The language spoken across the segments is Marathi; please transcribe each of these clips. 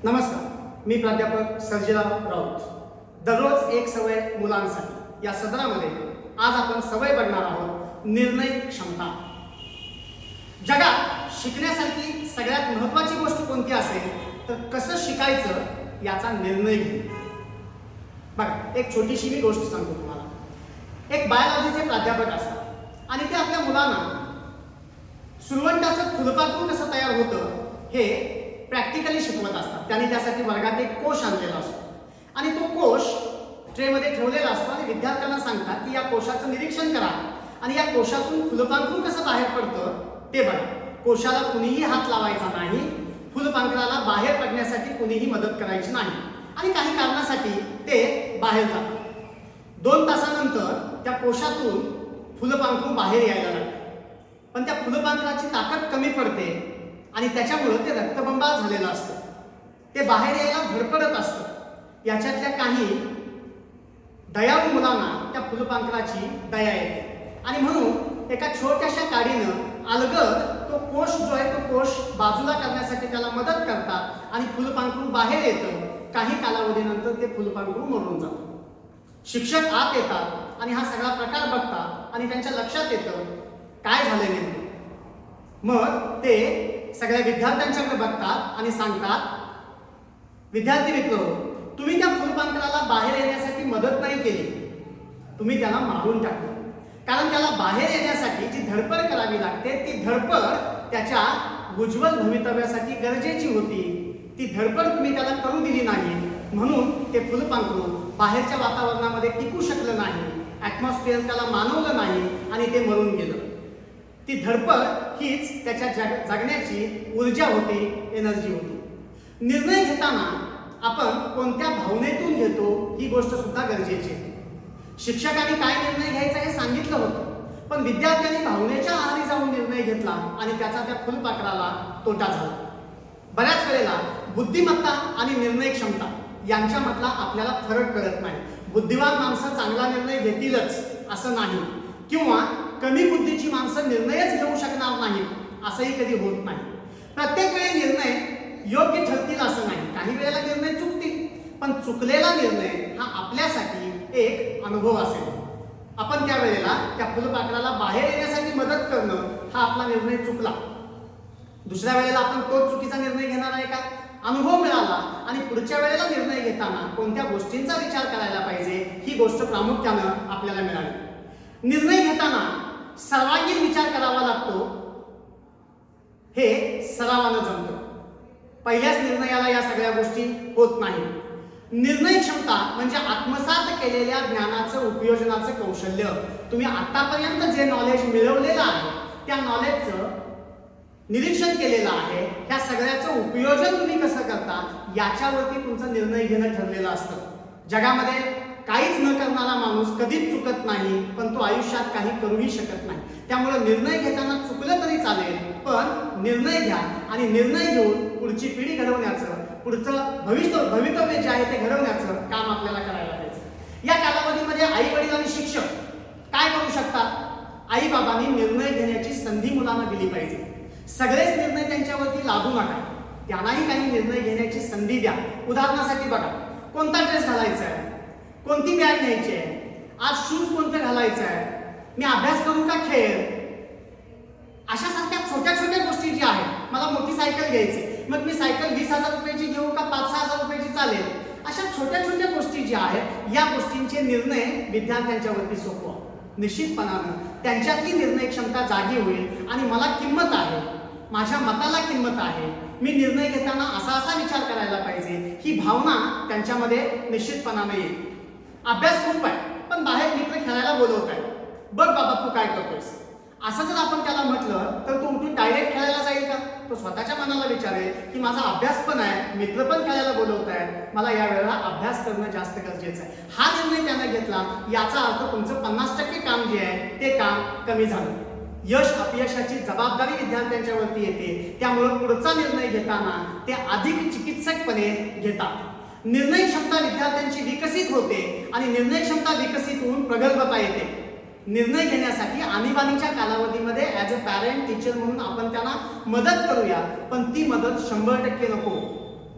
नमस्कार, मी प्राध्यापक सर्जेराव राऊत. दररोज एक सवय मुलांसाठी या सदरामध्ये आज आपण सवय बघणार आहोत निर्णय क्षमता. जगात शिकण्यासाठी सगळ्यात महत्त्वाची गोष्ट कोणती असेल तर कसं शिकायचं याचा निर्णय घेणे. बघा, एक छोटीशी मी गोष्ट सांगतो तुम्हाला. एक बायोलॉजीचे प्राध्यापक असतात आणि ते आपल्या मुलांना सुरवंटाचं फुलपाखरू कसं तयार होतं हे प्रॅक्टिकली शिकवत असतात. त्यांनी त्यासाठी वर्गात एक कोश आणलेला असतो आणि तो कोश ट्रेमध्ये ठेवलेला असतो आणि विद्यार्थ्यांना सांगतात की या कोशाचं निरीक्षण करा आणि या कोशातून फुलपाखरू कसं बाहेर पडतं ते बघा. कोशाला कुणीही हात लावायचा नाही, फुलपाखराला बाहेर पडण्यासाठी कुणीही मदत करायची नाही आणि काही कारणासाठी ते बाहेर जातात. 2 तासानंतर त्या कोशातून फुलपाखरू बाहेर यायला लागतं, पण त्या फुलपाखराची ताकद कमी पडते आणि त्याच्यामुळे ते रक्तबंबाळ झालेलं असतं. ते बाहेर यायला धडपडत असतं. याच्यातल्या काही दयाळू मुलांना त्या फुलपाखराची दया येते आणि म्हणून एका छोट्याशा काडीनं अलगद तो कोश जो आहे तो कोश बाजूला करण्यासाठी त्याला मदत करतात आणि फुलपाखरू बाहेर येतं. काही कालावधीनंतर ते फुलपाखरू मरून जातं. शिक्षक आत येतात आणि हा सगळा प्रकार बघतात आणि त्यांच्या लक्षात येतं काय झालं नेमकं. मग ते सगळ्या विद्यार्थ्यांच्याकडे बघतात आणि सांगतात, विद्यार्थी मित्र, तुम्ही त्या फुलपाखराला बाहेर येण्यासाठी मदत नाही केली, तुम्ही त्याला मारून टाकलं. कारण त्याला बाहेर येण्यासाठी जी धडपड करावी लागते ती धडपड त्याच्या उज्ज्वल भवितव्यासाठी गरजेची होती. ती धडपड तुम्ही त्याला करू दिली नाही, म्हणून ते फुलपाखरू बाहेरच्या वातावरणामध्ये टिकू शकलं नाही, ॲटमॉस्फिअर त्याला मानवलं नाही आणि ते मरून गेलं. ती धडपड हीच त्याच्या जगण्याची ऊर्जा होती, एनर्जी होती. निर्णय घेताना आपण कोणत्या भावनेतून घेतो ही गोष्ट सुद्धा गरजेची आहे. शिक्षकांनी काय निर्णय घ्यायचा हे सांगितलं होतं, पण विद्यार्थ्यांनी भावनेच्या आहारी जाऊन निर्णय घेतला आणि त्याचा त्या फुलपाखराला तोटा झाला. बऱ्याच वेळेला बुद्धिमत्ता आणि निर्णय क्षमता यांच्यामधला आपल्याला फरक कळत नाही. बुद्धिवान माणसं चांगला निर्णय घेतीलच असं नाही, किंवा कमी बुद्धीची माणसं निर्णयच घेऊ शकणार नाहीत असंही कधी होत नाही. प्रत्येक वेळी निर्णय योग्य ठरतील असं नाही. काही वेळेला निर्णय चुकतील, पण चुकलेला निर्णय हा आपल्यासाठी एक अनुभव असेल. आपण त्या वेळेला त्या फुलपाखराला बाहेर येण्यासाठी मदत करणं हा आपला निर्णय चुकला. दुसऱ्या वेळेला आपण तोच चुकीचा निर्णय घेणार आहे का? अनुभव मिळाला आणि पुढच्या वेळेला निर्णय घेताना कोणत्या गोष्टींचा विचार करायला पाहिजे ही गोष्ट प्रामुख्यानं आपल्याला मिळाली. निर्णय घेताना सर्वांगीण विचार करावा लागतो, हे सरावानं जमतं. पहिल्याच निर्णयाला या सगळ्या गोष्टी होत नाही. निर्णय क्षमता म्हणजे आत्मसात केलेल्या ज्ञानाचं उपयोजनाचं कौशल्य. तुम्ही आतापर्यंत जे नॉलेज मिळवलेलं आहे त्या नॉलेजचं निरीक्षण केलेलं आहे, ह्या सगळ्याचं उपयोजन तुम्ही कसं करता याच्यावरती तुमचा निर्णय घेणं ठरलेलं असतं. जगामध्ये काहीच न करणारा माणूस कधीच चुकत नाही, पण तो आयुष्यात काही करूही शकत नाही. त्यामुळे निर्णय घेताना चुकलं तरी चालेल, पण निर्णय घ्या आणि निर्णय घेऊन पुढची पिढी घडवण्याचं, पुढचं भवितव्य जे आहे ते घडवण्याचं काम आपल्याला करायला पाहिजे. या कालावधीमध्ये आई वडील आणि शिक्षक काय करू शकतात? आई बाबांनी निर्णय घेण्याची संधी मुलांना दिली पाहिजे. सगळेच निर्णय त्यांच्यावरती लादू नका, त्यांनाही काही निर्णय घेण्याची संधी द्या. उदाहरणासाठी बघा, कोणता ड्रेस घालायचा आहे, कोणती बॅग न्यायची आहे, आज शूज कोणतं घालायचं आहे, मी अभ्यास करू का खेळ, अशा सारख्या छोट्या छोट्या गोष्टी ज्या आहेत. मला मोठी सायकल घ्यायची, मग मी सायकल 20,000 रुपयाची घेऊ का 5-6,000 रुपयाची चालेल. अशा छोट्या छोट्या गोष्टी ज्या आहेत या गोष्टींचे निर्णय विद्यार्थ्यांच्यावरती सोपवा. निश्चितपणानं त्यांच्यातली निर्णय क्षमता जागी होईल आणि मला किंमत आहे, माझ्या मताला किंमत आहे, मी निर्णय घेताना असा विचार करायला पाहिजे ही भावना त्यांच्यामध्ये निश्चितपणाने येईल. अभ्यास खूप आहे, पण बाहेर मित्र खेळायला बोलवत आहे, बघ बाबा तू काय करतोयस, असं जर आपण त्याला म्हटलं तर तो उठून डायरेक्ट खेळायला जाईल का? तो स्वतःच्या मनाला विचारेल की माझा अभ्यास पण आहे, मित्र पण खेळायला बोलवत आहे, मला या वेळेला अभ्यास करणं जास्त गरजेचं आहे. हा निर्णय त्याने घेतला, याचा अर्थ तुमचं 50% काम जे आहे ते काम कमी झालं. यश अपयशाची जबाबदारी विद्यार्थ्यांच्यावरती येते, त्यामुळे पुढचा निर्णय घेताना ते अधिक चिकित्सकपणे घेतात. निर्णय क्षमता विद्यार्थ्यांची विकसित होते आणि निर्णय क्षमता विकसित होऊन प्रगल्भता येते. निर्णय घेण्यासाठी आणीबाणीच्या कालावधीमध्ये ॲज अ पॅरेंट टीचर म्हणून आपण त्यांना मदत करूया, पण ती मदत 100% नको.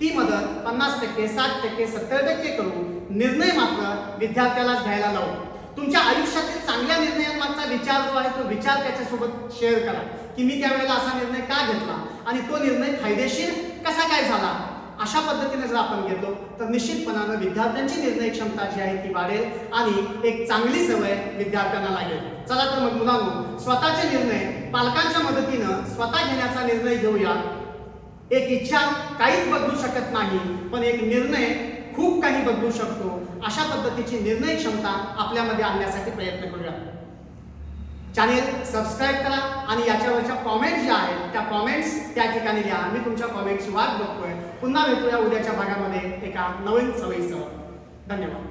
ती मदत 50%, 60%, 70% करून निर्णय मात्र विद्यार्थ्यालाच घ्यायला लावू. तुमच्या आयुष्यातील चांगल्या निर्णयांमागचा विचार जो आहे तो विचार त्याच्यासोबत शेअर करा की मी त्यावेळेला असा निर्णय का घेतला आणि तो निर्णय फायदेशीर कसा काय झाला. अशा पद्धतीने जर आपण घेतलो तर निश्चितपणानं विद्यार्थ्यांची निर्णय क्षमता जी आहे ती वाढेल आणि एक चांगली सवय विद्यार्थ्यांना लागेल. चला तर मग मुलांनो, स्वतःचे निर्णय पालकांच्या मदतीनं स्वतः घेण्याचा निर्णय घेऊया. एक इच्छा काहीच बदलू शकत नाही, पण एक निर्णय खूप काही बदलू शकतो. अशा पद्धतीची निर्णय क्षमता आपल्यामध्ये आणण्यासाठी प्रयत्न करूया. चॅनेल सबस्क्राईब करा आणि याच्यावरच्या कॉमेंट्स ज्या आहेत त्या कॉमेंट्स त्या ठिकाणी लिहा. मी तुमच्या कॉमेंट्सची वाट बघतोय. पुन्हा भेटूया उद्याच्या भागामध्ये एका नवीन सवयीसह. धन्यवाद.